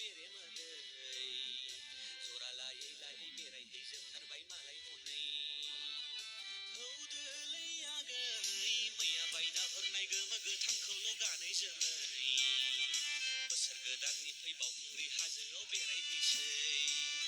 बेरे मोदै जरा लायै लायै बेरायहैजोबथारबाय मालाय हनै हौदोलै आगै मैया बायना हरनाय गोमो गोथांखौल' गानै जोमै बोसोर गोदाननि फैबाव बुंग्रि हाजोआव बेरायहैसै